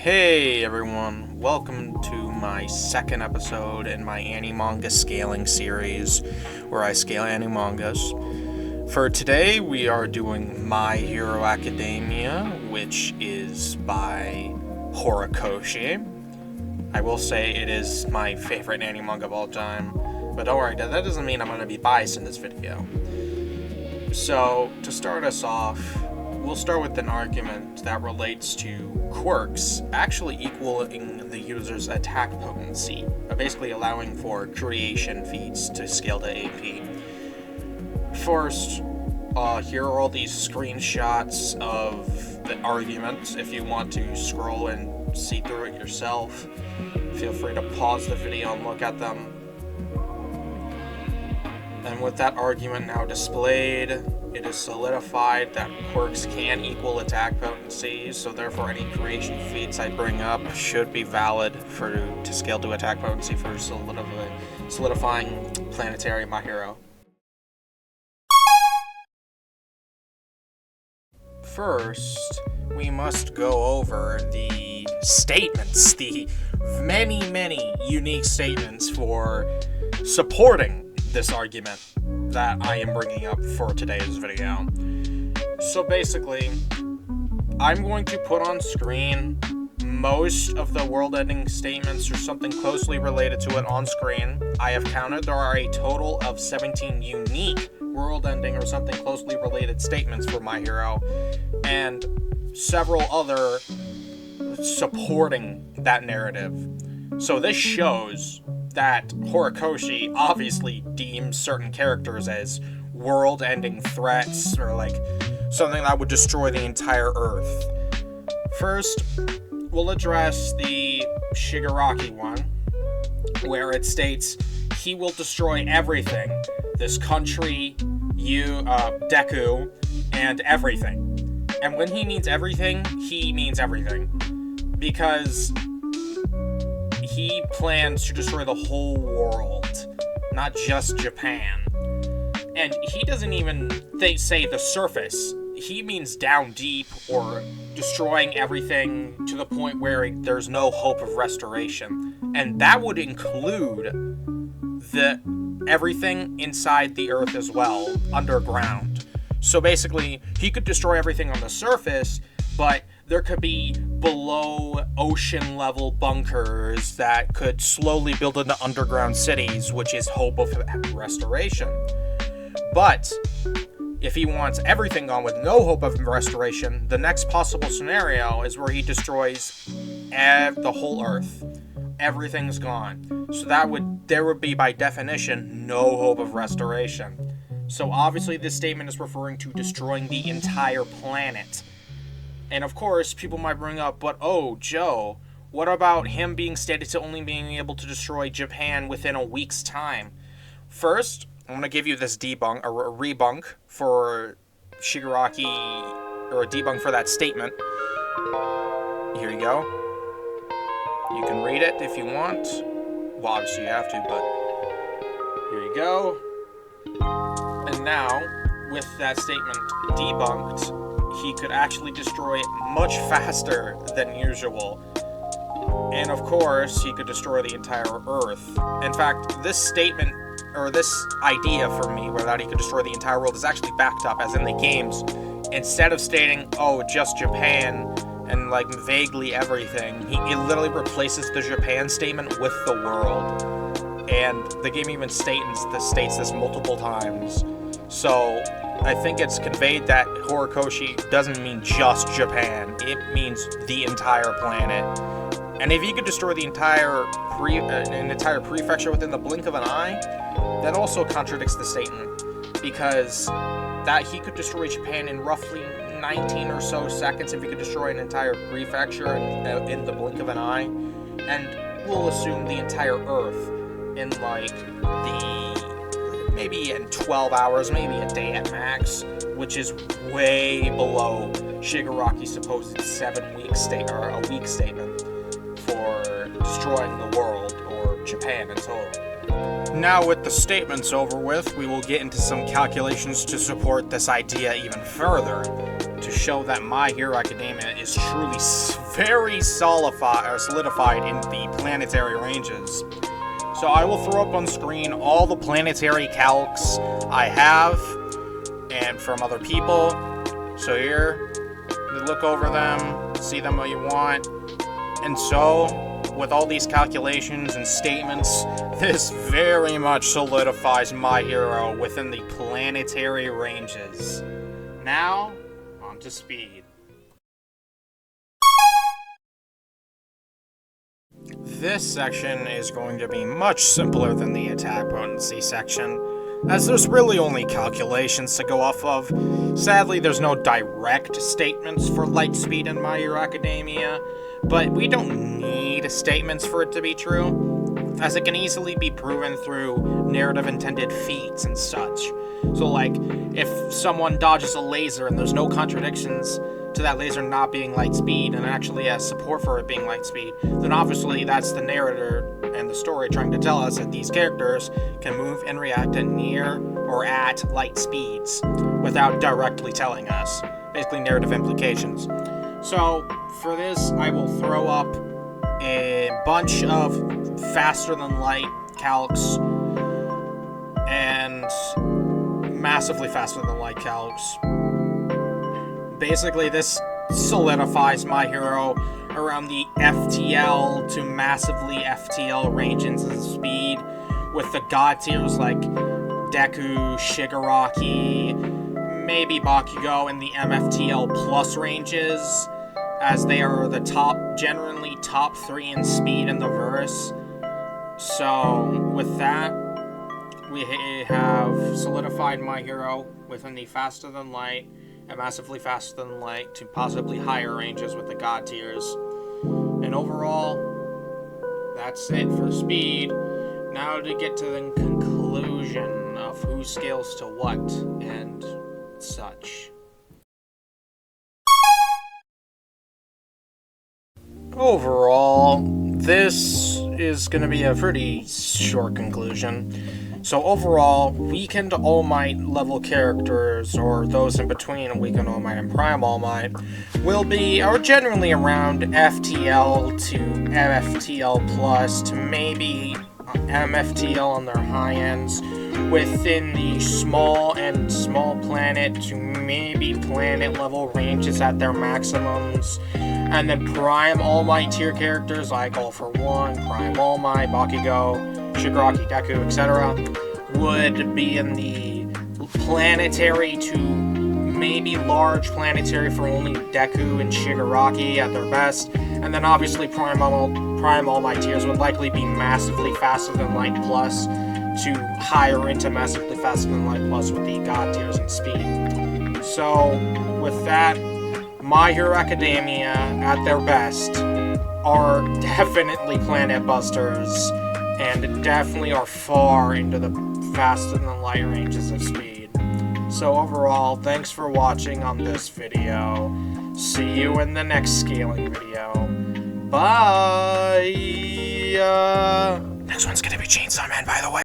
Hey everyone, welcome to my second episode in my Animanga scaling series where I scale Animangas. For today we are doing Myheroacademia, which is by Horikoshi. I will say it is my favorite Animanga of all time, but don't worry, that doesn't mean I'm going to be biased in this video. So, to start us off, we'll start with an argument that relates to quirks actually equaling the user's attack potency, basically allowing for creation feats to scale to AP. First, here are all these screenshots of the argument. If you want to scroll and see through it yourself, feel free to pause the video and look at them. And with that argument now displayed, it is solidified that quirks can equal attack potency, so therefore any creation feats I bring up should be valid to scale to attack potency for solidifying planetary My Hero. First, we must go over the statements, the many unique statements for supporting this argument that I am bringing up for today's video. So basically, I'm going to put on screen most of the world-ending statements or something closely related to it on screen. I have counted there are a total of 17 unique world-ending or something closely related statements for My Hero, and several other supporting that narrative. So this shows that Horikoshi obviously deems certain characters as world-ending threats or like something that would destroy the entire Earth. First, we'll address the Shigaraki one, where it states he will destroy everything. This country, Deku, and everything. And when he means everything, he means everything. Because he plans to destroy the whole world, not just Japan. And he doesn't even say the surface. He means down deep, or destroying everything to the point where there's no hope of restoration. And that would include everything inside the Earth as well, underground. So basically, he could destroy everything on the surface, but there could be below ocean level bunkers that could slowly build into underground cities, which is hope of restoration. But if he wants everything gone with no hope of restoration, the next possible scenario is where he destroys the whole Earth. Everything's gone. So there would be, by definition, no hope of restoration. So obviously this statement is referring to destroying the entire planet. And of course, people might bring up, but oh, Joe, what about him being stated to only being able to destroy Japan within a week's time? First, I'm going to give you this debunk, or a rebunk for Shigaraki, or a debunk for that statement. Here you go. You can read it if you want. Well, obviously you have to, but here you go. And now, with that statement debunked, he could actually destroy it much faster than usual. And of course, he could destroy the entire Earth. In fact, this statement, or this idea for me, where that he could destroy the entire world, is actually backed up, as in the games. Instead of stating, oh, just Japan, and like vaguely everything, it literally replaces the Japan statement with the world. And the game even states this multiple times. So I think it's conveyed that Horikoshi doesn't mean just Japan. It means the entire planet. And if he could destroy the entire prefecture within the blink of an eye, that also contradicts the statement, because that he could destroy Japan in roughly 19 or so seconds if he could destroy an entire prefecture in the blink of an eye, and we'll assume the entire Earth in maybe in 12 hours, maybe a day at max, which is way below Shigaraki's supposed 7-week a week statement for destroying the world, or Japan in total. Now with the statements over with, we will get into some calculations to support this idea even further, to show that Myheroacademia is truly very solidified in the planetary ranges. So I will throw up on screen all the planetary calcs I have and from other people. So here, you look over them, see them what you want. And so, with all these calculations and statements, this very much solidifies my hero within the planetary ranges. Now, on to speed. This section is going to be much simpler than the attack potency section, as there's really only calculations to go off of. Sadly, there's no direct statements for light speed in Myheroacademia, but we don't need statements for it to be true, as it can easily be proven through narrative intended feats and such. So like, if someone dodges a laser and there's no contradictions to that laser not being light speed and actually has support for it being light speed, then obviously that's the narrator and the story trying to tell us that these characters can move and react at near or at light speeds without directly telling us. Basically narrative implications. So for this, I will throw up a bunch of faster than light calcs and massively faster than light calcs. Basically, this solidifies my hero around the FTL to massively FTL ranges of speed, with the god tiers like Deku, Shigaraki, maybe Bakugo in the MFTL plus ranges, as they are the generally top 3 in speed in the verse. So, with that, we have solidified my hero within the faster than light and massively faster than light to possibly higher ranges with the god tiers. And overall, that's it for speed. Now to get to the conclusion of who scales to what and such. Overall, this is going to be a pretty short conclusion. So overall, Weakened All Might level characters, or those in between Weakened All Might and Prime All Might, will be generally around FTL to MFTL plus to maybe MFTL on their high ends, within the small and small planet to maybe planet level ranges at their maximums. And then Prime All Might tier characters like All For One, Prime All Might, Bakugo, Shigaraki, Deku, etc. would be in the planetary to maybe large planetary for only Deku and Shigaraki at their best. And then obviously Prime All Might tiers would likely be massively faster than Light Plus to higher into massively faster than Light Plus with the God tiers and speed. So with that, Myheroacademia at their best are definitely planet busters and definitely are far into the faster than light ranges of speed. So overall, thanks for watching on this video. See you in the next scaling video. Bye! Next one's gonna be Chainsaw Man, by the way.